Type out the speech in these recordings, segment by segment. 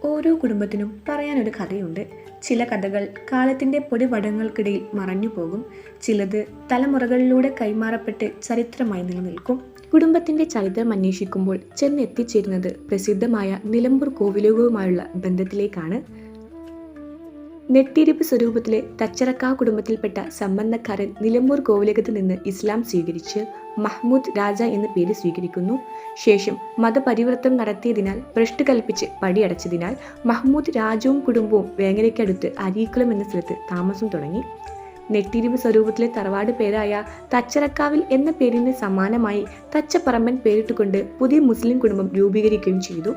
ഓരോ കുടുംബത്തിനും പറയാനൊരു കഥയുണ്ട്. ചില കഥകൾ കാലത്തിൻ്റെ പൊടിപടങ്ങൾക്കിടയിൽ മറഞ്ഞു പോകും. ചിലത് തലമുറകളിലൂടെ കൈമാറപ്പെട്ട് ചരിത്രമായി നിലനിൽക്കും. കുടുംബത്തിൻ്റെ ചരിത്രം അന്വേഷിക്കുമ്പോൾ ചെന്നെത്തിച്ചേരുന്നത് പ്രസിദ്ധമായ നിലമ്പൂർ കോവിലകവുമായുള്ള ബന്ധത്തിലേക്കാണ്. നെട്ടിരിപ്പ് സ്വരൂപത്തിലെ തച്ചറക്കാവ് കുടുംബത്തിൽപ്പെട്ട സംബന്ധക്കാരൻ നിലമ്പൂർ കോവിലകത്ത് നിന്ന് ഇസ്ലാം സ്വീകരിച്ച് മഹ്മൂദ് രാജ എന്ന പേര് സ്വീകരിക്കുന്നു. ശേഷം മതപരിവർത്തനം നടത്തിയതിനാൽ ഭ്രഷ്ട് കൽപ്പിച്ച് പടിയടച്ചതിനാൽ മഹ്മൂദ് രാജവും കുടുംബവും വേങ്ങരയ്ക്കടുത്ത് അരീക്കുളം എന്ന സ്ഥലത്ത് താമസം തുടങ്ങി. നെട്ടിരിപ്പ് സ്വരൂപത്തിലെ തറവാട് പേരായ തച്ചറക്കാവിൽ എന്ന പേരിന് സമാനമായി തച്ചപ്പറമ്പൻ പേരിട്ടുകൊണ്ട് പുതിയ മുസ്ലിം കുടുംബം രൂപീകരിക്കുകയും ചെയ്തു.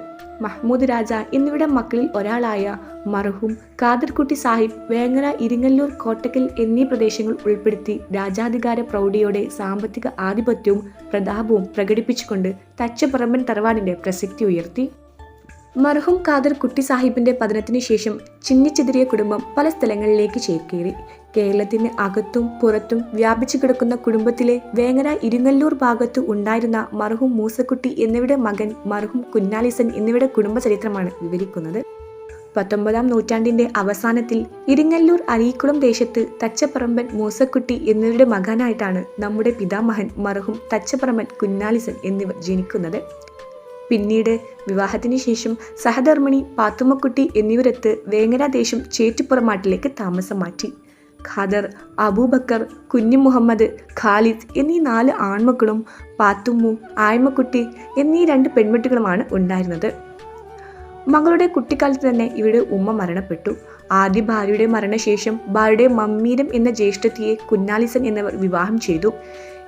മഹ്മൂദ് രാജ എന്നിവരുടെ മക്കളിൽ ഒരാളായ മർഹൂം ഖാദർകുട്ടി സാഹിബ് വേങ്ങര, ഇരിങ്ങല്ലൂർ, കോട്ടക്കൽ എന്നീ പ്രദേശങ്ങൾ ഉൾപ്പെടുത്തി രാജാധികാര പ്രൗഢിയോടെ സാമ്പത്തിക ആധിപത്യവും പ്രതാപവും പ്രകടിപ്പിച്ചുകൊണ്ട് തച്ചപ്പറമ്പൻ തറവാടിന്റെ പ്രസക്തി ഉയർത്തി. മർഹൂം ഖാദർ കുട്ടി സാഹിബിന്റെ പതനത്തിനു ശേഷം ചിന്നിച്ചിതറിയ കുടുംബം പല സ്ഥലങ്ങളിലേക്ക് ചേക്കേറി. കേരളത്തിന് അകത്തും പുറത്തും വ്യാപിച്ചു കിടക്കുന്ന കുടുംബത്തിലെ വേങ്ങര, ഇരിങ്ങല്ലൂർ ഭാഗത്തു ഉണ്ടായിരുന്ന മർഹൂം മൂസക്കുട്ടി എന്നിവരുടെ മകൻ മർഹൂം കുഞ്ഞാലിസൻ എന്നിവരുടെ കുടുംബചരിത്രമാണ് വിവരിക്കുന്നത്. 19-ാം നൂറ്റാണ്ടിന്റെ അവസാനത്തിൽ ഇരിങ്ങല്ലൂർ അരീക്കുളം ദേശത്ത് തച്ചപ്പറമ്പൻ മൂസക്കുട്ടി എന്നിവരുടെ മകനായിട്ടാണ് നമ്മുടെ പിതാമഹൻ മർഹൂം തച്ചപ്പറമ്പൻ കുഞ്ഞാലിസൻ എന്നിവർ ജനിക്കുന്നത്. പിന്നീട് വിവാഹത്തിന് ശേഷം സഹധർമ്മിണി പാത്തുമ്മക്കുട്ടി എന്നിവരത്ത് വേങ്ങര ദേശം ചേറ്റുപുറമാട്ടിലേക്ക് താമസം മാറ്റി. ഖാദർ, അബൂബക്കർ, കുഞ്ഞു മുഹമ്മദ്, ഖാലിദ് എന്നീ 4 ആൺമക്കളും പാത്തുമ്മു, ആയ്മക്കുട്ടി എന്നീ 2 പെൺകുട്ടികളുമാണ് ഉണ്ടായിരുന്നത്. മകളുടെ കുട്ടിക്കാലത്ത് തന്നെ ഇവരുടെ ഉമ്മ മരണപ്പെട്ടു. ആദ്യ ഭാര്യയുടെ മരണശേഷം ഭാര്യയുടെ മമ്മീരം എന്ന ജ്യേഷ്ഠത്തിയെ കുഞ്ഞാലിസൻ എന്നിവർ വിവാഹം ചെയ്തു.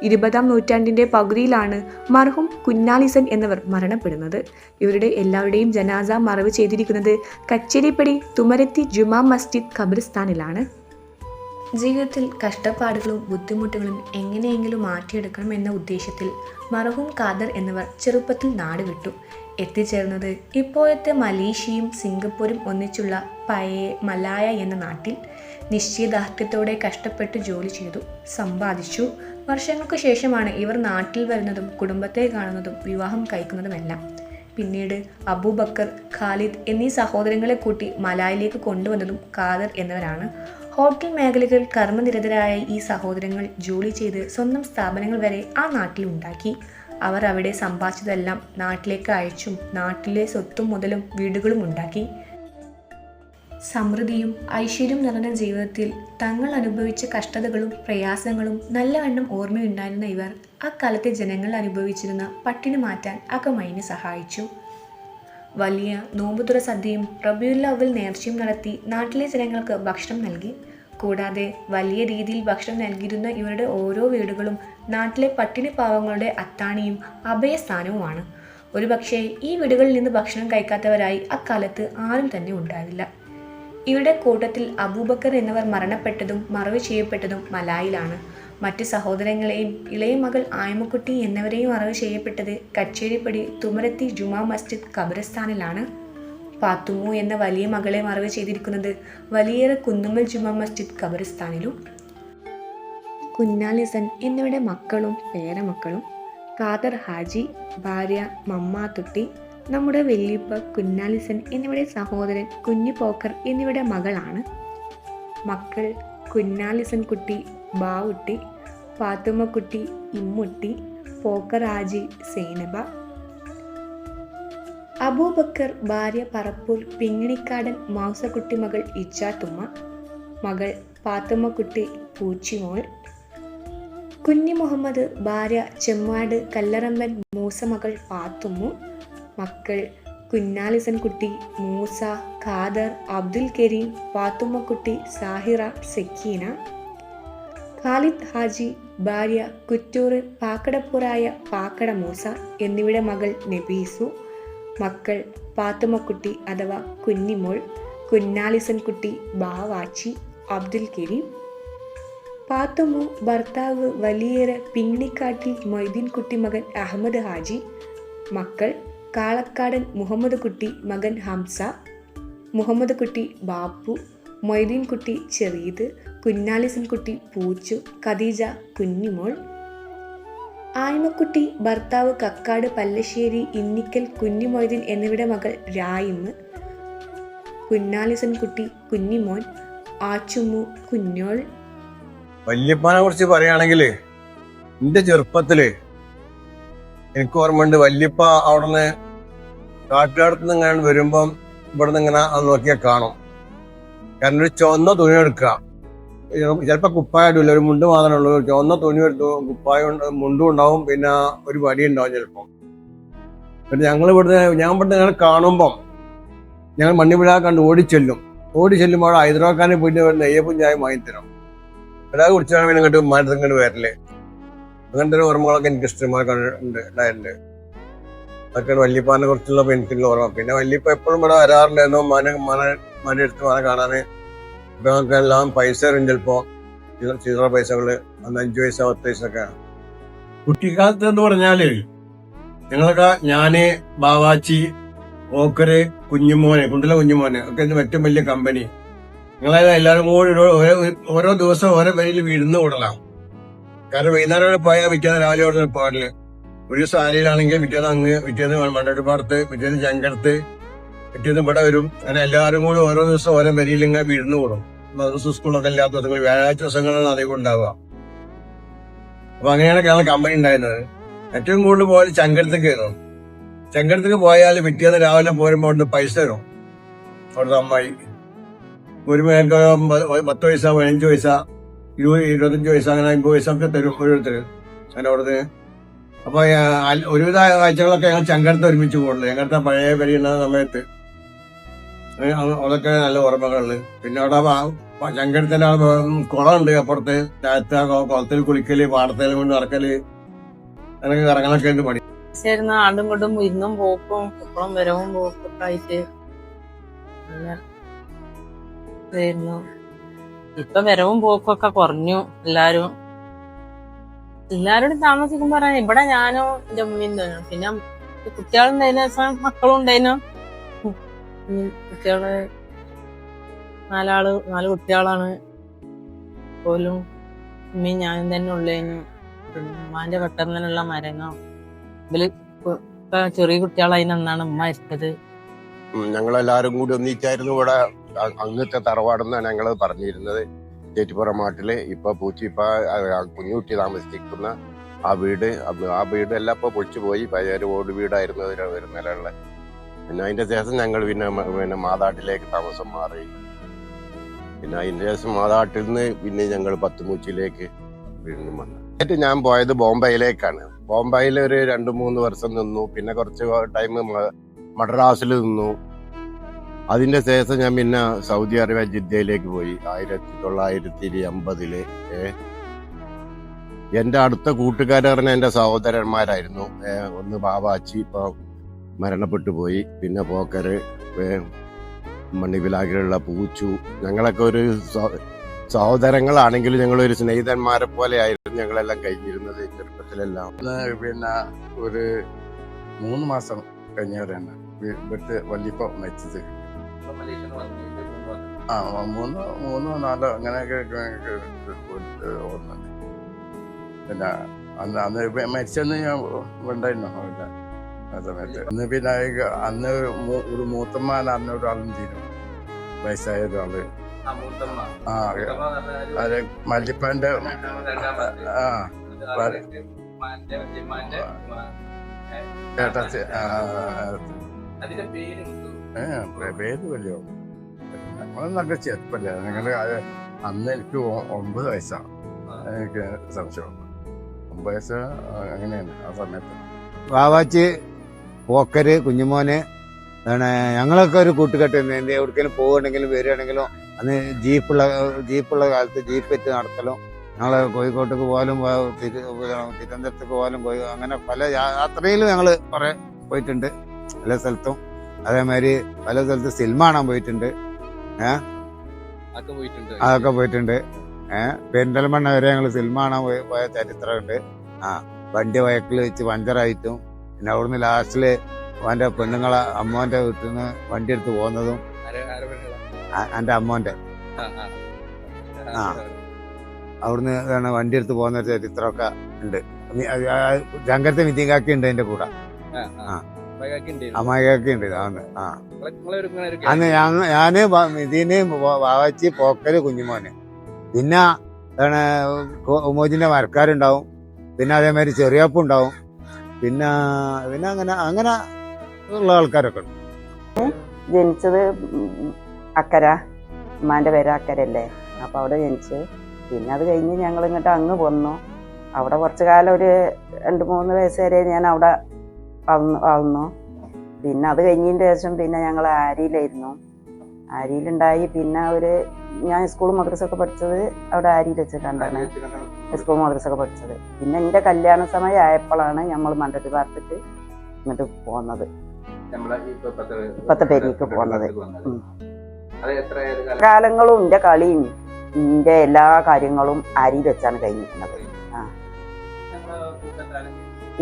20-ാം നൂറ്റാണ്ടിന്റെ പകുതിയിലാണ് മർഹൂം കുഞ്ഞാലിസൻ എന്നിവർ മരണപ്പെടുന്നത്. ഇവരുടെ എല്ലാവരുടെയും ജനാസ മറവ് ചെയ്തിരിക്കുന്നത് കച്ചേരിപ്പടി തുമരത്തി ജുമാ മസ്ജിദ് ഖബർസ്ഥാനിലാണ്. ജീവിതത്തിൽ കഷ്ടപ്പാടുകളും ബുദ്ധിമുട്ടുകളും എങ്ങനെയെങ്കിലും മാറ്റിയെടുക്കണം എന്ന ഉദ്ദേശത്തിൽ മർഹൂം ഖാദർ എന്നിവർ ചെറുപ്പത്തിൽ നാട് വിട്ടു. എത്തിച്ചേർന്നത് ഇപ്പോഴത്തെ മലേഷ്യയും സിംഗപ്പൂരും ഒന്നിച്ചുള്ള പഴയ മലായ എന്ന നാട്ടിൽ. നിശ്ചയദാർഢ്യത്തോടെ കഷ്ടപ്പെട്ട് ജോലി ചെയ്തു, സമ്പാദിച്ചു. വർഷങ്ങൾക്ക് ശേഷമാണ് ഇവർ നാട്ടിൽ വരുന്നതും കുടുംബത്തെ കാണുന്നതും വിവാഹം കഴിക്കുന്നതുമെല്ലാം. പിന്നീട് അബൂബക്കർ, ഖാലിദ് എന്നീ സഹോദരങ്ങളെ കൂട്ടി മലായിലേക്ക് കൊണ്ടുവന്നതും ഖാദർ എന്നിവരാണ്. ഹോട്ടൽ മേഖലകളിൽ കർമ്മനിരതരായ ഈ സഹോദരങ്ങൾ ജോലി ചെയ്ത് സ്വന്തം സ്ഥാപനങ്ങൾ വരെ ആ നാട്ടിൽ ഉണ്ടാക്കി. അവർ അവിടെ സമ്പാദിച്ചതെല്ലാം നാട്ടിലേക്ക് അയച്ചും നാട്ടിലെ സ്വത്തും മുതലും വീടുകളും ഉണ്ടാക്കി. സമൃദ്ധിയും ഐശ്വര്യവും നിറഞ്ഞ ജീവിതത്തിൽ തങ്ങൾ അനുഭവിച്ച കഷ്ടതകളും പ്രയാസങ്ങളും നല്ലവണ്ണം ഓർമ്മയുണ്ടായിരുന്ന ഇവർ അക്കാലത്തെ ജനങ്ങൾ അനുഭവിച്ചിരുന്ന പട്ടിണി മാറ്റാൻ അകമഴിഞ്ഞ് സഹായിച്ചു. വലിയ നോമ്പുതുറ സദ്യയും റബീഉൽ അവ്വൽ നേർച്ചയും നടത്തി നാട്ടിലെ ജനങ്ങൾക്ക് ഭക്ഷണം നൽകി. കൂടാതെ വലിയ രീതിയിൽ ഭക്ഷണം നൽകിയിരുന്ന ഇവരുടെ ഓരോ വീടുകളും നാട്ടിലെ പട്ടിണി പാവങ്ങളുടെ അത്താണിയും അഭയസ്ഥാനവുമാണ്. ഒരുപക്ഷെ ഈ വീടുകളിൽ നിന്ന് ഭക്ഷണം കഴിക്കാത്തവരായി അക്കാലത്ത് ആരും തന്നെ ഉണ്ടാവില്ല. ഇവരുടെ കൂട്ടത്തിൽ അബൂബക്കർ എന്നിവർ മരണപ്പെട്ടതും മറവ് ചെയ്യപ്പെട്ടതും മലായിലാണ്. മറ്റ് സഹോദരങ്ങളെയും ഇളയ മകൾ ആയ്മക്കുട്ടി എന്നിവരെയും മറവ് ചെയ്യപ്പെട്ടത് കച്ചേരിപ്പടി തുമരത്തി ജുമാ മസ്ജിദ് ഖബർസ്ഥാനിലാണ്. പാത്തുമ്മു എന്ന വലിയ മകളെ മറവ് ചെയ്തിരിക്കുന്നത് വലിയേറെ കുന്നുമ്മൽ ജുമാ മസ്ജിദ് ഖബർസ്ഥാനിലും. കുഞ്ഞാലിസൻ എന്നിവരുടെ മക്കളും പേരമക്കളും ഖാദർ ഹാജി, ഭാര്യ മമ്മാത്തുട്ടി, നമ്മുടെ വല്യപ്പ കുഞ്ഞാലിസൻ എന്നിവരുടെ സഹോദരൻ കുഞ്ഞു പോക്കർ എന്നിവരുടെ മകളാണ്. മക്കൾ കുഞ്ഞാലിസൻ കുട്ടി ബാവുട്ടി, പാത്തുമ്മക്കുട്ടി ഇമ്മുട്ടി, പോക്കർ ഹാജി സൈനബ. അബൂബക്കർ, ഭാര്യ പറപ്പൂർ പിങ്ങിണിക്കാടൻ മൗസക്കുട്ടി, മകൾ ഇച്ചാത്തുമ്മ, മകൾ പാത്തുമ്മക്കുട്ടി പൂച്ചിമോൾ. കുഞ്ഞി മുഹമ്മദ്, ഭാര്യ ചെമ്മാട് കല്ലറമ്പൻ മൂസ, മകൾ പാത്തുമ്മു. മക്കൾ കുഞ്ഞാലിസൻ കുട്ടി, മൂസ, ഖാദർ, അബ്ദുൽ കരീം, പാത്തുമ്മക്കുട്ടി, സാഹിറ, സക്കീന. ഖാലിദ് ഹാജി, ഭാര്യ കുറ്റൂർ പാക്കടപ്പുറായ പാക്കട മൂസ എന്നിവരുടെ മകൾ നബീസു. മക്കൾ പാത്തുമ്മക്കുട്ടി അഥവാ കുഞ്ഞിമോൾ, കുഞ്ഞാലിസൻ കുട്ടി, ബാവാച്ചി, അബ്ദുൽ കരീം. പാത്തുമ്മു, ഭർത്താവ് വലിയേറെ പിങ്ങിണിക്കാട്ടിൽ മൊയ്തീൻ കുട്ടി, മകൻ അഹമ്മദ് ഹാജി. മക്കൾ കാളക്കാടൻ മുഹമ്മദ് കുട്ടി, മകൻ ഹംസ, മുഹമ്മദ് കുട്ടി ബാപ്പു, മൊയ്തീൻ കുട്ടി ചെറീദ്, കുഞ്ഞാലിസൻ കുട്ടി പൂച്ചു, ഖദീജ കുഞ്ഞിമോൾ. ആയ്മക്കുട്ടി, ഭർത്താവ് കക്കാട് പല്ലശ്ശേരി ഇന്നിക്കൽ കുഞ്ഞു മൊയ്തീൻ എന്നിവരുടെ മകൾ രായിമ്മ്. കുഞ്ഞാലിസൻകുട്ടി, കുഞ്ഞിമോൻ, ആച്ചുമ്മു, കുഞ്ഞോൾ. വല്യപ്പാനെ കുറിച്ച് പറയുകയാണെങ്കിൽ എന്റെ ചെറുപ്പത്തില് എനിക്ക് ഓർമ്മയുണ്ട്. വല്യപ്പ അവിടുന്ന് കാട്ടുകാടത്തുനിന്ന് ഇങ്ങനെ വരുമ്പം ഇവിടുന്ന് ഇങ്ങനെ നോക്കിയാൽ കാണും. കാരണം ഒരു ചുവന്ന തുണി എടുക്കുക, ചിലപ്പോ കുപ്പായിട്ടില്ല, ഒരു മുണ്ട് മാത്രമേ ഉള്ളൂ. ചുവന്ന തുണി എടുത്തു, കുപ്പായം മുണ്ടും ഉണ്ടാവും, പിന്നെ ഒരു വടി ഉണ്ടാവും ചിലപ്പം. പിന്നെ ഞാൻ ഇവിടുന്ന് ഞങ്ങൾ കാണുമ്പം ഞങ്ങൾ മണ്ണിവിഴ കണ്ട് ഓടിച്ചെല്ലുമ്പോൾ ഹൈദരാബാദിനെ പോയിട്ട് നെയ്യപ്പും ചായ വാങ്ങിത്തരും. ഒരാൾ കുടിച്ചാൽ പിന്നെ ഇങ്ങോട്ട് മാറ്റത്തിങ്ങോട്ട് വരല്ലേ. അങ്ങനത്തെ ഒരു ഓർമ്മകളൊക്കെ എനിക്ക് ഇഷ്ടമായിട്ട് ഉണ്ടായിട്ടുണ്ട്. അതൊക്കെയാണ് വല്യപ്പാനെ കുറിച്ചുള്ള എനിക്കുള്ള ഓർമ്മ. പിന്നെ വല്യപ്പ എപ്പോഴും ഇവിടെ വരാറുണ്ടായിരുന്നു. മന എടുത്ത് മന കാണാന്. ഇപ്പൊ നമുക്ക് എല്ലാം പൈസ വരും, ചിലപ്പോ ചില്ലറ പൈസകള്, അന്ന് 5 പൈസ 10 പൈസ ഒക്കെ. കുട്ടിക്കാലത്ത് എന്ന് പറഞ്ഞാല് ഞങ്ങളൊക്കെ ഞാന്, ബാവാച്ചി, ഓക്കര്, കുഞ്ഞുമോന്, കുണ്ടല കുഞ്ഞുമോന് ഒക്കെ ഏറ്റവും വലിയ കമ്പനി. ഞങ്ങളെ എല്ലാവരും കൂടി ഓരോ ദിവസം ഓരോ പേരിൽ വിരുന്ന് കൂടலாம். കാരണം വൈകുന്നേരം പോയാൽ പിറ്റേന്ന് രാവിലെ ഓടുന്ന പാടില്. ഒരു ദിവസം ആലയിലാണെങ്കിൽ പിറ്റേന്ന് മണ്ണടിപ്പാടത്ത്, പിറ്റേന്ന് ചങ്കടത്ത്, പിറ്റേന്ന് ഇവിടെ വരും. അങ്ങനെ എല്ലാവരും കൂടി ഓരോ ദിവസം ഓരോ പേരിൽ ഇങ്ങനെ വിരുന്ന് കൂടും. മദ്രസ സ്കൂളൊക്കെ ഇല്ലാത്ത ദിവസങ്ങൾ, വ്യാഴാഴ്ച ദിവസങ്ങളാണ് അധികം ഉണ്ടാവുക. അപ്പൊ അങ്ങനെയാണ് ഞങ്ങൾ കമ്പനി ഉണ്ടായിരുന്നത്. ഏറ്റവും കൂടുതൽ പോയാൽ ചങ്കടത്തേക്ക് കയറും. ചങ്കടത്തേക്ക് പോയാൽ പിറ്റേന്ന് രാവിലെ പോരുമ്പോൾ അവിടുന്ന് പൈസ തരും. അവിടുത്തെ അമ്മായി ഒരു പേർക്ക് 10 പൈസ, 15 പൈസ, 20-25 പൈസ, അങ്ങനെ 50 പൈസ ഒക്കെ തരും ഓരോരുത്തര്. അങ്ങനെ അവിടുന്ന് അപ്പൊ ഒരുവിധ കാഴ്ചകളൊക്കെ ഞങ്ങൾ ചങ്കടത്ത് ഒരുമിച്ച് കൂടുള്ളൂ. ഞങ്ങളുടെ പഴയ പെരിയുന്ന സമയത്ത് അതൊക്കെ നല്ല ഓർമ്മകളില്. പിന്നെ അവിടെ ചങ്കടത്തിന്റെ കുളമുണ്ട് അപ്പുറത്ത്. കുളത്തിൽ കുളിക്കല്, പാടത്തേലും കൊണ്ട് നടക്കല്, അങ്ങനെ കറങ്ങലൊക്കെ ഉണ്ട് പണി. ആണ്ടും കൊണ്ടും ഇന്നും പോക്കും എപ്പോഴും വരവും പോക്കും ഒക്കെ ആയിട്ട് ഇതായിരുന്നു. ഇപ്പൊ വരവും പോക്കും ഒക്കെ കുറഞ്ഞു. എല്ലാരോടും താമസിക്കുമ്പോ പറയാൻ ഇവിടെ ഞാനോ എന്റെ ഉമ്മയും തന്നെ. പിന്നെ കുട്ടികളുണ്ടായിരുന്ന മക്കളും ഉണ്ടായിരുന്നു. കുട്ടികള് 4 കുട്ടികളാണ് പോലും. ഉമ്മയും ഞാനും തന്നെ ഉള്ളേനു. പിന്നെ ഉമ്മാന്റെ പെട്ടെന്ന് തന്നെയുള്ള മരണം. ഇതില് ചെറിയ കുട്ടികളായിന്നാണ് ഉമ്മ മരിച്ചത്. ഞങ്ങളെല്ലാരും കൂടി ഒന്നിച്ചായിരുന്നു ഇവിടെ. അങ്ങനത്തെ തറവാടെന്നാണ് ഞങ്ങള് പറഞ്ഞിരുന്നത്. ചേറ്റിപ്പുറം മാട്ടില് ഇപ്പൊ കുഞ്ഞുകുട്ടി താമസിക്കുന്ന ആ വീട് എല്ലാം ഇപ്പൊ പൊളിച്ചു പോയി. പഴയ ഒരു ഓട് വീടായിരുന്നു ഒരു നിലയുള്ള. പിന്നെ അതിന്റെ ശേഷം ഞങ്ങൾ പിന്നെ മാതാട്ടിലേക്ക് താമസം മാറി. പിന്നെ അതിന്റെ ശേഷം മാതാട്ടിൽ നിന്ന് പിന്നെ ഞങ്ങൾ പത്തുമൂച്ചിലേക്ക് വീണ്ടും വന്നു. ഞാൻ പോയത് ബോംബെയിലേക്കാണ്. ബോംബെയിൽ ഒരു 2-3 വർഷം നിന്നു. പിന്നെ കുറച്ച് ടൈം മദ്രാസിൽ നിന്നു. അതിന്റെ ശേഷം ഞാൻ പിന്നെ സൗദി അറേബ്യ ജിദ്ദയിലേക്ക് പോയി 1980. എന്റെ അടുത്ത കൂട്ടുകാർ പറഞ്ഞ എന്റെ സഹോദരന്മാരായിരുന്നു. ഒന്ന് ബാവാച്ചി ഇപ്പൊ മരണപ്പെട്ടു പോയി. പിന്നെ പോക്കര്, മണ്ണിവിലാകിലുള്ള പൂച്ചു. ഞങ്ങളൊക്കെ ഒരു സഹോദരങ്ങളാണെങ്കിലും ഞങ്ങളൊരു സ്നേഹിതന്മാരെ പോലെ ആയിരുന്നു ഞങ്ങളെല്ലാം കഴിഞ്ഞിരുന്നത് ചെറുപ്പത്തിലെല്ലാം. പിന്നെ ഒരു 3 മാസം കഴിഞ്ഞവരാണ് ഇവിടുത്തെ വല്യപ്പ മരിച്ചത്. 3-4 അങ്ങനെയൊക്കെ ഓർമ്മയുണ്ട്. പിന്നെ അന്ന് മരിച്ചെന്ന് ഞാൻ ഉണ്ടായിരുന്നു ആ സമയത്ത്. അന്ന് പിന്നെ അന്ന് ഒരു മൂത്തമ്മാൻ അന്ന് ഒരാളും തീരും, വയസ്സായ ഒരാള്. അത് മല്ലിപ്പാന്റെ പേര് വലിയ നമ്മളെന്നൊക്കെ ചെറുപ്പല്ല. നിങ്ങള് അന്ന് എനിക്ക് 9 വയസ്സാണ്. എനിക്ക് സംശയം 9 വയസ്സ് അങ്ങനെയാണ് ആ സമയത്ത്. വാവാച്ചി, പോക്കര്, കുഞ്ഞുമോന്, ഞങ്ങളൊക്കെ ഒരു കൂട്ടുകെട്ട്. എവിടേക്കെങ്കിലും പോവുകയാണെങ്കിലും വരികയാണെങ്കിലും അന്ന് ജീപ്പുള്ള കാലത്ത് ജീപ്പ് വെച്ച് നടക്കലും, ഞങ്ങൾ കോഴിക്കോട്ടേക്ക് പോകാനും തിരുവനന്തപുരത്തേക്ക് പോകാനും അങ്ങനെ പല യാത്രയിലും ഞങ്ങൾ കുറെ പോയിട്ടുണ്ട് പല സ്ഥലത്തും. അതേമാതിരി പല സ്ഥലത്ത് സിനിമ കാണാൻ പോയിട്ടുണ്ട്. അതൊക്കെ പോയിട്ടുണ്ട്. പെരിന്തൽമണ്ണ വരെ ഞങ്ങൾ സിനിമ കാണാൻ പോയ ചരിത്രമുണ്ട്. വണ്ടി വയക്കിൽ വെച്ച് പഞ്ചറായിട്ടും, പിന്നെ അവിടുന്ന് ലാസ്റ്റില് അവന്റെ പെണ്ണുങ്ങളെ അമ്മോന്റെ വീട്ടിൽ നിന്ന് വണ്ടി എടുത്ത് പോകുന്നതും എന്റെ അമ്മോന്റെ അവിടുന്ന് വണ്ടി എടുത്ത് പോകുന്ന ചരിത്രമൊക്കെ ഉണ്ട്. ചങ്കരത്തെ മിത്തിങ്കാക്കി ഉണ്ട് അതിന്റെ കൂടെ. അമ്മായിയൊക്കെ ഉണ്ട് അന്ന്. ആ അന്ന് ഞാന് ഇതിന് വാവച്ചി പോക്കല് കുഞ്ഞുമോന്, പിന്നെ ഉമോജിന്റെ മരക്കാരുണ്ടാവും, പിന്നെ അതേമാതിരി ചെറിയപ്പം ഉണ്ടാവും, പിന്നെ പിന്നെ അങ്ങനെ അങ്ങനെ ഉള്ള ആൾക്കാരൊക്കെ ഉണ്ട്. ജനിച്ചത് അക്കര, ഉമ്മാൻ്റെ പേര് അക്കരല്ലേ, അപ്പോൾ അവിടെ ജനിച്ചു. പിന്നെ അത് കഴിഞ്ഞ് ഞങ്ങൾ ഇങ്ങോട്ട് അങ്ങ് പോന്നു. അവിടെ കുറച്ച് കാലം ഒരു 2-3 വയസ്സ് വരെ ഞാൻ അവിടെ വളർന്നു. പിന്നെ അത് കഴിഞ്ഞതിൻ്റെ ശേഷം പിന്നെ ഞങ്ങൾ ആരിയിലായിരുന്നു. ആരിയിലുണ്ടായി. പിന്നെ ഞാൻ സ്കൂൾ മദ്രസൊക്കെ പഠിച്ചത് അവിടെ ആരിയിൽ വെച്ചിട്ടാണ് സ്കൂൾ മദ്രസൊക്കെ പഠിച്ചത്. പിന്നെ എൻ്റെ കല്യാണ സമയം ആയപ്പോഴാണ് നമ്മൾ മണ്ടത്തി പാർത്തിട്ട് ഇങ്ങോട്ട് പോകുന്നത്, ഇപ്പത്തെ പെരിക്ക് പോകുന്നത്. കാലങ്ങളും എൻ്റെ കളിയും എൻ്റെ എല്ലാ കാര്യങ്ങളും ആരിയിൽ വെച്ചാണ് കഴിഞ്ഞിട്ടുള്ളത്. ആ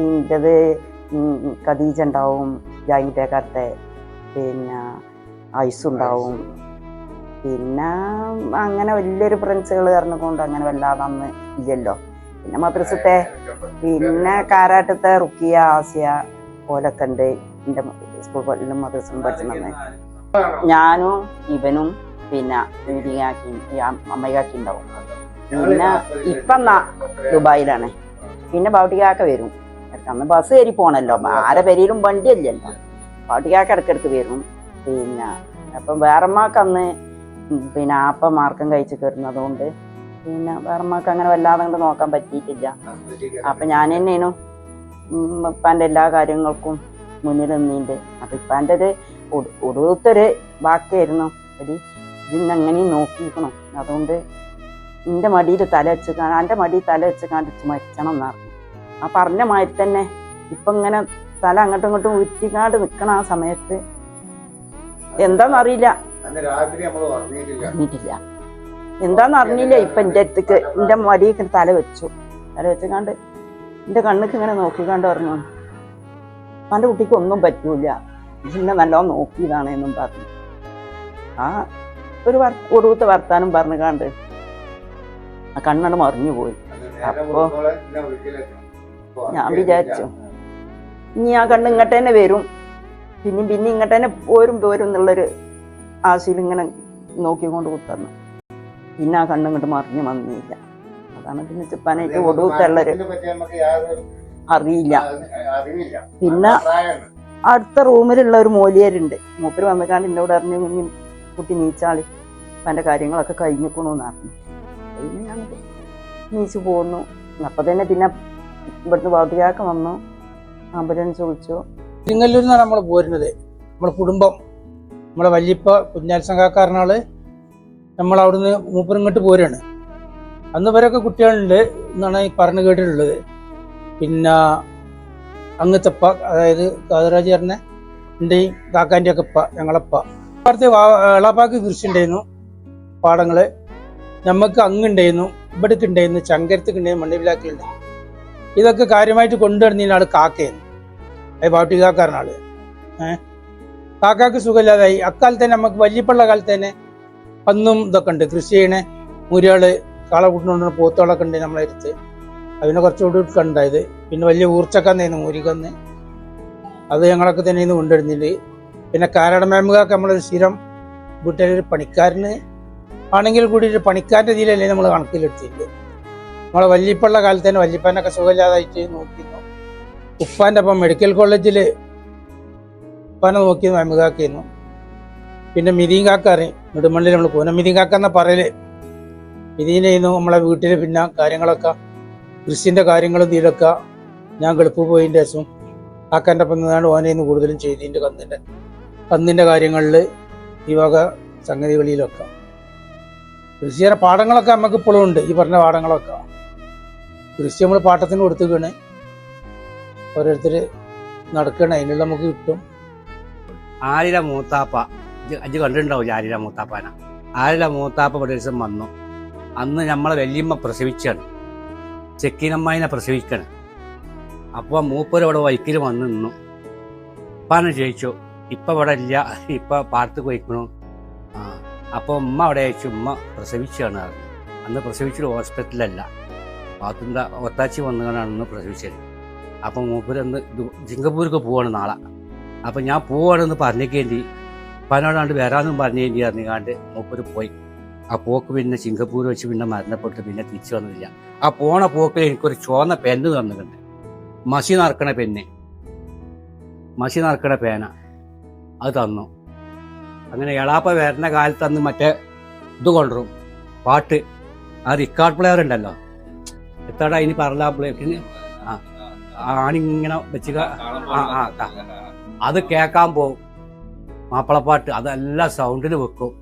എൻ്റെത് ഖദീജ ഉണ്ടാവും, ജാങ്ങിട്ടേക്കാരത്തെ, പിന്നെ ഐസുണ്ടാവും. പിന്നെ അങ്ങനെ വലിയൊരു ഫ്രണ്ട്സുകൾ പറഞ്ഞുകൊണ്ട് അങ്ങനെ വല്ലാതെ അന്ന് ഇല്ലല്ലോ. പിന്നെ മദ്രസത്തെ, പിന്നെ കാരാട്ടത്തെ റുക്കിയ, ആസിയ ഓലൊക്കെ ഉണ്ട് എൻ്റെ സ്കൂളിലും മദ്രസയിലും പഠിച്ചിട്ടുണ്ടെന്ന്. ഞാനും ഇവനും പിന്നെ അമ്മയ്ക്കാക്കി ഉണ്ടാവും. പിന്നെ ഇപ്പം ദുബായിലാണ്. പിന്നെ ബൗട്ടിക്കാക്ക വരും. അന്ന് ബസ് കയറി പോകണല്ലോ, ആരെ പെരയിലും വണ്ടിയല്ലല്ലോ. ബൗട്ടിക്കാക്ക ഇടയ്ക്കിടയ്ക്ക് വരും. പിന്നെ അപ്പം വേറമ്മക്ക് അന്ന് പിന്നെ ആപ്പം മാർക്കം കഴിച്ച് കയറുന്നതുകൊണ്ട് പിന്നെ വേറമ്മക്ക് അങ്ങനെ വല്ലാതെ കൊണ്ട് നോക്കാൻ പറ്റിയിട്ടില്ല. അപ്പം ഞാൻ തന്നെയാണ് ഇപ്പാൻ്റെ എല്ലാ കാര്യങ്ങൾക്കും മുന്നിൽ നിന്നിട്ട്. അപ്പം ഇപ്പാൻ്റെ ഒടുത്തൊരു വാക്കായിരുന്നു, ഇതിന്നെങ്ങനെയും നോക്കിയിരിക്കണം, അതുകൊണ്ട് എൻ്റെ മടിയിൽ തല വെച്ച് എൻ്റെ മടിയിൽ തല വെച്ച് കാണിച്ച് മരിക്കണം എന്ന് പറഞ്ഞു. ആ പറഞ്ഞ മാതിരി തന്നെ ഇപ്പം ഇങ്ങനെ തല അങ്ങോട്ടും ഇങ്ങോട്ടും ഉരുത്തിക്കാണ്ട് നിൽക്കണം. ആ സമയത്ത് എന്താണെന്നറിയില്ല, അറിഞ്ഞിട്ടില്ല, എന്താണെന്ന് അറിഞ്ഞില്ല. ഇപ്പം എൻ്റെ അടുത്തേക്ക് എൻ്റെ മടിയിൽ തല വെച്ചുകാണ്ട് എൻ്റെ കണ്ണിക്ക് ഇങ്ങനെ നോക്കിക്കാണ്ട് പറഞ്ഞു, എൻ്റെ കുട്ടിക്ക് ഒന്നും പറ്റൂല, പിന്നെ നല്ലോണം നോക്കിയതാണ് എന്നും പറഞ്ഞു. ആ ഒരു ഒടുവത്തെ വർത്താനം പറഞ്ഞുകാണ്ട് ആ കണ്ണാണ് മറിഞ്ഞു പോയി. അപ്പോൾ ഞാൻ വിചാരിച്ചു ഇനി ആ കണ്ണ് ഇങ്ങോട്ട് തന്നെ വരും, പിന്നെ ഇങ്ങോട്ട് തന്നെ പോരും എന്നുള്ളൊരു ആശയിൽ ഇങ്ങനെ നോക്കിക്കൊണ്ട് കുത്തന്നു. പിന്നെ ആ കണ്ണ് ഇങ്ങോട്ട് മറിഞ്ഞു വന്നില്ല. അതാണ് പിന്നെ ചിപ്പാനായിട്ട് ഒടുവത്തുള്ളൊരു അറിയില്ല. പിന്നെ അടുത്ത റൂമിലുള്ള ഒരു മോലിയരുണ്ട്, മൂപ്പര് വന്നിക്കാണ്ട് എന്നോട് അറിഞ്ഞു, കുഞ്ഞി കുട്ടി നീച്ചാളി എൻ്റെ കാര്യങ്ങളൊക്കെ കഴിഞ്ഞിക്കണമെന്ന് പറഞ്ഞു. പിന്നെ ഞാൻ നീച്ച് പോന്നു. അപ്പം തന്നെ പിന്നെ ഇവിടുന്ന് ബൗദ്ധികാക്ക വന്നു, ആംബുലൻസ് വിളിച്ചു. തിരുങ്ങല്ലൂരിൽ നിന്നാണ് നമ്മൾ പോരുന്നത്. നമ്മളെ കുടുംബം, നമ്മളെ വല്യപ്പ കുഞ്ഞാൽ സംഘക്കാരനാള് നമ്മളവിടുന്ന് മൂപ്പരിങ്ങോട്ട് പോരാണ്. അന്ന് വരെയൊക്കെ കുട്ടികളുണ്ട് എന്നാണ് ഈ പറഞ്ഞു കേട്ടിട്ടുള്ളത്. പിന്നെ അങ്ങത്തപ്പ, അതായത് കാതറാജ് പറഞ്ഞ എൻ്റെയും കാക്കാൻ്റെ ഒക്കെ അപ്പ, ഞങ്ങളപ്പ അടുത്ത് എളാപ്പാക്ക് കൃഷി ഉണ്ടായിരുന്നു, പാടങ്ങള് നമുക്ക് അങ്ങുണ്ടായിരുന്നു, ഇവിടേക്ക് ഉണ്ടായിരുന്നു, ചങ്കരത്തേക്ക് ഉണ്ടായിരുന്നു, മണ്ണിവിലാക്കിലുണ്ടായിരുന്നു. ഇതൊക്കെ കാര്യമായിട്ട് കൊണ്ടുവരുന്നതിന് ആള് കാക്കയായിരുന്നു, അത് പാട്ടിക്കാരനാള്. കാക്കാക്ക് സുഖമില്ലാതായി. അക്കാലത്ത് തന്നെ നമുക്ക് വല്യപ്പുള്ള കാലത്ത് തന്നെ പന്നും ഇതൊക്കെ ഉണ്ട്, കൃഷി ചെയ്യണേ മുരിയാള് കാള കൂട്ടുകൊണ്ടുള്ള പോത്തുകളൊക്കെ ഉണ്ട് നമ്മളെ അടുത്ത്. അതിനെ കുറച്ചുകൂടി ഉണ്ടായത്. പിന്നെ വലിയ ഊർച്ചക്കന്നായിരുന്നു മുരികന്ന്, അത് ഞങ്ങളൊക്കെ തന്നെ കൊണ്ടുവരുന്നില്ല. പിന്നെ കാരാടമേമുകാർക്ക് നമ്മളൊരു സ്ഥിരം വീട്ടിലൊരു പണിക്കാരന് ആണെങ്കിൽ കൂടി ഒരു പണിക്കാരൻ്റെ ഇതിലല്ലേ നമ്മൾ കണക്കിലെടുത്തിട്ടുണ്ട്. നമ്മളെ വല്യപ്പുള്ള കാലത്ത് തന്നെ വല്യപ്പനൊക്കെ സുഖമില്ലാതായിട്ട് നോക്കിയിരുന്നു. ഉപ്പാൻ്റെ അപ്പം മെഡിക്കൽ കോളേജിൽ ഉപ്പാനെ നോക്കിയത് മേമുകാക്കായിരുന്നു. പിന്നെ മിതീൻ കാക്ക അറിയും, നെടുമണ്ണിൽ നമ്മൾ പോകുന്ന മിതീൻ കാക്ക എന്നാ പറയല്. മിതീനായിരുന്നു നമ്മളെ വീട്ടിൽ. പിന്നെ കാര്യങ്ങളൊക്കെ കൃഷിൻ്റെ കാര്യങ്ങളും ഇതിലൊക്കെ ഞാൻ ഗൾഫ് പോയതിൻ്റെ ശേഷം കാക്കാൻ്റെ ഒപ്പം നിന്നാണ് ഓനെന്ന് കൂടുതലും ചെയ്തതിൻ്റെ കന്നിൻ്റെ കാര്യങ്ങളിൽ ഈ വക സംഗതികളിലൊക്കെ. കൃഷിയുടെ പാടങ്ങളൊക്കെ നമുക്ക് ഇപ്പോഴും ഉണ്ട്, ഈ പറഞ്ഞ പാടങ്ങളൊക്കെ. കൃഷി നമ്മൾ പാട്ടത്തിന് കൊടുത്തുകയാണ്, ഓരോരുത്തർ നടക്കണം, അതിനുള്ള നമുക്ക് കിട്ടും. ആരില മൂത്താപ്പ അഞ്ച് കണ്ടിട്ടുണ്ടാവില്ല. ആരില മൂത്താപ്പാന, ആരില മൂത്താപ്പ ഒരു ദിവസം വന്നു. അന്ന് നമ്മളെ വല്യമ്മ പ്രസവിച്ചാണ്, ചെക്കിനമ്മായിനെ പ്രസവിക്കാണ്. അപ്പോൾ മൂപ്പര് ഇവിടെ വൈക്കിൽ വന്ന് നിന്നു. ഉപ്പാനെ ചോദിച്ചു, ഇപ്പം ഇവിടെ ഇല്ല, ഇപ്പം പാടത്ത് പോയിക്കണു. അപ്പോൾ ഉമ്മ അവിടെ അയച്ചു, ഉമ്മ പ്രസവിച്ചാണ് പറഞ്ഞു. അന്ന് പ്രസവിച്ചൊരു ഹോസ്പിറ്റലല്ല, പാത്തിൻ്റെ ഒത്താച്ചി വന്നുകൊണ്ടാണ് അന്ന് പ്രസവിച്ചത്. അപ്പം മൂപ്പര് അന്ന് സിംഗപ്പൂർക്ക് പോവാണ് നാളെ. അപ്പം ഞാൻ പോവാണെന്ന് പറഞ്ഞേക്കേണ്ടി പനോടാണ്ട് വരാമെന്നും പറഞ്ഞേണ്ടി അറിഞ്ഞാണ്ട് മൂപ്പര് പോയി. ആ പോക്ക് പിന്നെ സിംഗപ്പൂർ വെച്ച് പിന്നെ മരണപ്പെട്ട് പിന്നെ തിരിച്ചു വന്നില്ല. ആ പോണ പോക്കിൽ എനിക്കൊരു ചുവന്ന പെന്ന് തന്നിട്ടുണ്ട്, മഷി നറക്കണ പെന്ന്, മഷി നറക്കണ പേന, അത് തന്നു. അങ്ങനെ എളാപ്പ വരുന്ന കാലത്ത് അന്ന് മറ്റേ ഇത് കൊണ്ടുവരും പാട്ട്, ആ റിക്കാർഡ് പ്ലെയർ ഉണ്ടല്ലോ, എത്താടാ ഇനി പറഞ്ഞ ആണിങ്ങനെ വെച്ച് അത് കേൾക്കാൻ പോകും. മാപ്പിളപ്പാട്ട് അതെല്ലാം സൗണ്ടിൽ വെക്കും,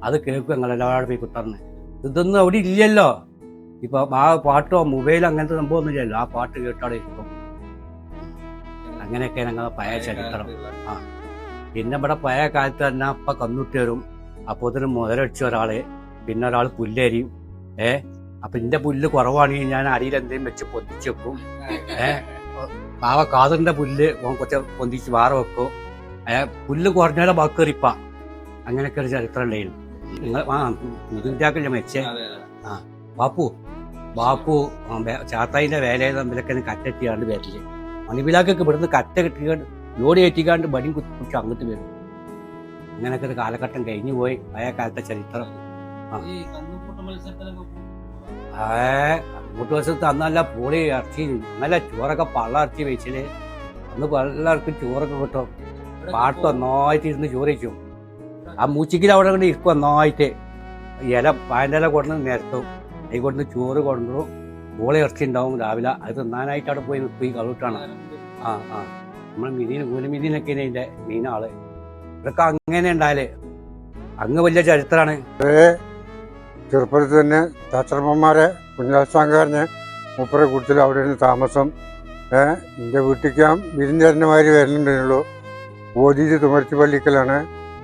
അത് കേൾക്കും. ഞങ്ങളെല്ലാവരും പോയി കുട്ടറിന് ഇതൊന്നും അവിടെ ഇല്ലല്ലോ. ഇപ്പൊ ആ പാട്ടോ മൊബൈലോ അങ്ങനത്തെ സംഭവമൊന്നും ഇല്ലല്ലോ. ആ പാട്ട് കേട്ടോടെ ഇരിക്കും. അങ്ങനെയൊക്കെ ഞങ്ങൾ പഴയ ചരിത്രം. പിന്നെ ഇവിടെ പഴയ കാലത്ത് തന്നെ ഇപ്പൊ കന്നുട്ടി വരും. അപ്പോൾ ഇതിന് മുതലടിച്ച ഒരാള്, പിന്നെ ഒരാൾ പുല്ലരിയും. അപ്പൊ എന്റെ പുല്ല് കുറവാണെങ്കിൽ ഞാൻ അരിയിൽ എന്തെങ്കിലും വെച്ച് പൊന്തിച്ച് വെക്കും. പാവ കാതറിന്റെ പുല്ല് കുറച്ച് പൊന്തിച്ച് വേറെ വെക്കും. പുല്ല് കുറഞ്ഞാലെ ബാക്കേറിപ്പ. അങ്ങനെയൊക്കെ ഒരു ചരിത്രം ഉണ്ടായിരുന്നു. നിങ്ങൾ ഇതിൻ്റെയാക്കല്ലേ മെച്ചേ. ബാപ്പു ചാത്തായിന്റെ വേലയെ തമ്മിലൊക്കെ കറ്റെത്തിയാണ്ട് വരില്ലേ. മണിവിലാക്കൊക്കെ ഇവിടുന്ന് കറ്റ കെട്ടിക്കാണ്ട് ലോഡ് കയറ്റിക്കാണ്ട് ബടിയും കുത്തിപ്പിടിച്ച് അങ്ങോട്ട് വരും. അങ്ങനെയൊക്കെ ഒരു കാലഘട്ടം കഴിഞ്ഞു പോയി പഴയ കാലത്തെ ചരിത്രം. അങ്ങോട്ട് വശത്ത് അന്നല്ല പൊളി ഇറച്ചി, നല്ല ചോറൊക്കെ പള്ള ഇറച്ചി വെച്ചില്. അന്ന് എല്ലാവർക്കും ചോറൊക്കെ കിട്ടും. പാട്ട് നന്നായിട്ട് ഇരുന്ന് ചോറ് വയ്ക്കും. ആ മൂച്ചിക്കിൽ അവിടെ കൊണ്ട് ഇരിക്കും നന്നായിട്ട്. ഇല പാൻ്റെ ഇല കൊണ്ടുവന്ന് നിരത്തും. അതിൽ കൊണ്ടുവന്ന് ചോറ് കൊണ്ടുവരും. പോളി ഇറച്ചി ഉണ്ടാവും രാവിലെ. അത് തിന്നാനായിട്ട് അവിടെ പോയി നിൽക്കും. ഈ കളുട്ടാണ് നമ്മൾ കൂലിമീനൊക്കെ അതിന്റെ മീനാള്. ഇതൊക്കെ അങ്ങനെ ഉണ്ടായാല് അങ്ങ് വലിയ ചരിത്രമാണ്. ചെറുപ്പത്തിൽ തന്നെ ചാച്ചർമ്മമാരെ കുഞ്ഞാശാങ്കാരനെ മൂപ്പരെ കൂട്ടത്തിൽ അവിടെ ഇരുന്ന് താമസം. എൻ്റെ വീട്ടിലേക്ക് വിരുന്നുകാരന്മാർ വരുന്നുണ്ടെന്നുള്ളൂ. ഓതിയത് തുമരത്തി പള്ളിക്കലാണ്.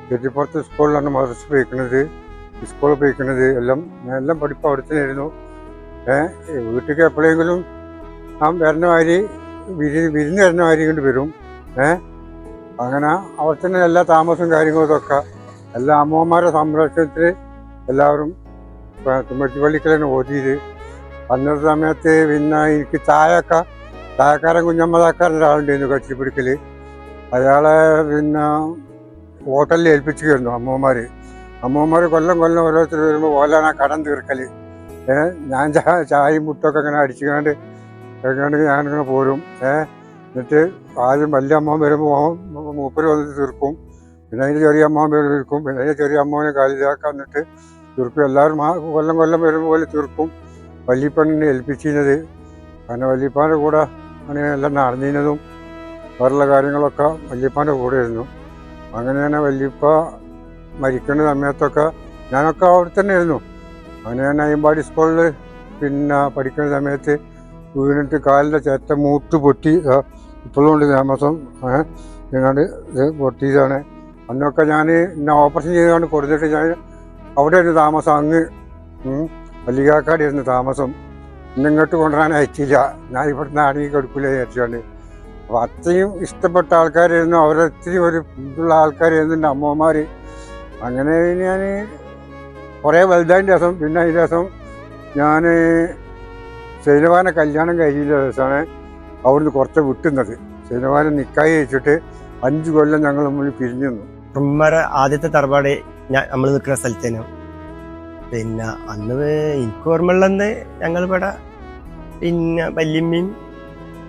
ചെട്ടിപ്പുറത്ത് സ്കൂളിലാണ് മദ്രസ പോയിക്കുന്നത്, സ്കൂളിൽ പോയിക്കുന്നത്. എല്ലാം പഠിപ്പ് അവിടെ തന്നെ ആയിരുന്നു. വീട്ടിലേക്ക് എപ്പോഴെങ്കിലും വരുന്നമാതിരി വിരുന്ന് വരുന്നമാതിരി കൊണ്ട് വരും. അങ്ങനെ അവിടെ തന്നെ എല്ലാ താമസവും കാര്യങ്ങളും ഇതൊക്കെ എല്ലാ അമ്മമാരുടെ സംരക്ഷണത്തിൽ എല്ലാവരും തുമരത്തി പള്ളിക്കലാണ് ഓതിയത്. അന്നത്തെ സമയത്ത് പിന്നെ എനിക്ക് ചായക്കാരൻ കുഞ്ഞമ്മതാക്കാരൻ ഒരാളുണ്ടായിരുന്നു കച്ചിപ്പിടിക്കൽ. അയാളെ പിന്നെ ഹോട്ടലിൽ ഏൽപ്പിച്ചിരുന്നു അമ്മമാർ കൊല്ലം ഓരോരുത്തർ വരുമ്പോൾ ഓലാണ് ആ കടം തീർക്കൽ. ഞാൻ ചായയും മുട്ടൊക്കെ അങ്ങനെ അടിച്ചുകൊണ്ട് ഞാനിങ്ങനെ പോരും. എന്നിട്ട് ആദ്യം വലിയ അമ്മ വരുമ്പോൾ മൂപ്പര് വന്നിട്ട് തീർക്കും. പിന്നെ അതിൻ്റെ ചെറിയ അമ്മ തീർക്കും. പിന്നെ അതിൻ്റെ ചെറിയ അമ്മനെ കാലിതാക്കാൻ എന്നിട്ട് തീർക്കും. എല്ലാവരും കൊല്ലം വരുമ്പോൾ പോലെ തീർക്കും. വല്യപ്പനെ ഏൽപ്പിച്ചിരുന്നത്. കാരണം വല്യപ്പാൻ്റെ കൂടെ ആണ് എല്ലാം നടന്നിരുന്നതും വേറുള്ള കാര്യങ്ങളൊക്കെ വല്യപ്പാൻ്റെ കൂടെ ആയിരുന്നു. അങ്ങനെ തന്നെ വല്യപ്പ മരിക്കുന്ന സമയത്തൊക്കെ ഞാനൊക്കെ അവിടെ തന്നെ ആയിരുന്നു. അങ്ങനെ ഞാൻ അയ്യമ്പാടി സ്കൂളിൽ പിന്നെ പഠിക്കുന്ന സമയത്ത് വീണിട്ട് കാലിൻ്റെ ചേറ്റ മൂട്ട് പൊട്ടി. ഇപ്പോഴും ഉണ്ട് താമസം. ഞങ്ങളുടെ ഇത് പൊട്ടിയതാണ്. അന്നൊക്കെ ഞാൻ എന്നെ ഓപ്പറേഷൻ ചെയ്തുകൊണ്ട് കൊടുത്തിട്ട് ഞാൻ അവിടെ ആയിരുന്നു താമസം. അങ്ങ് വല്ലികാക്കാടിയായിരുന്നു താമസം. ഇന്നിങ്ങോട്ട് കൊണ്ടുവരാൻ അയച്ചില്ല. ഞാൻ ഇവിടുന്ന് ആണെങ്കിൽ കൊടുക്കില്ല വിചാരിച്ചുകൊണ്ട്. അപ്പോൾ അത്രയും ഇഷ്ടപ്പെട്ട ആൾക്കാരായിരുന്നു. അവരൊത്തിരി ഒരു ഇതുള്ള ആൾക്കാരായിരുന്നു എൻ്റെ അമ്മമാർ. അങ്ങനെ ഞാൻ കുറേ വലുതായതിൻ്റെ ദിവസം പിന്നെ ഈ ദിവസം ഞാൻ സൈനവാനെ കല്യാണം കഴിഞ്ഞ ദിവസമാണ് അവിടുന്ന് കുറച്ച് വിട്ടുന്നത്. സൈനവാനെ നിക്കായി വെച്ചിട്ട് 5 കൊല്ലം ഞങ്ങൾ മുന്നിൽ പിരിഞ്ഞു നിന്നു. ഉമ്മയുടെ ആദ്യത്തെ തറവാട് നമ്മൾ നിൽക്കുന്ന സ്ഥലത്തേനു. പിന്നെ അന്ന് എനിക്ക് ഓർമ്മയുള്ളന്ന് ഞങ്ങളിവിടെ പിന്നെ വല്യമ്മയും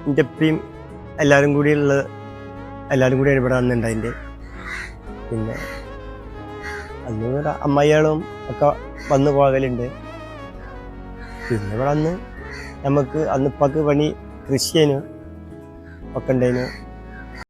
എൻ്റെ ഉപ്പയും എല്ലാവരും കൂടിയാണ് ഇവിടെ അന്നുണ്ടായിൻ്റെ. പിന്നെ അന്ന് അമ്മയ്യാളും ഒക്കെ വന്നു പോകലുണ്ട്. പിന്നെ ഇവിടെ അന്ന് നമുക്ക് അന്നിപ്പാക്ക് പണി കൃഷിയേനു ഒക്കെ ഉണ്ടായിരുന്നു.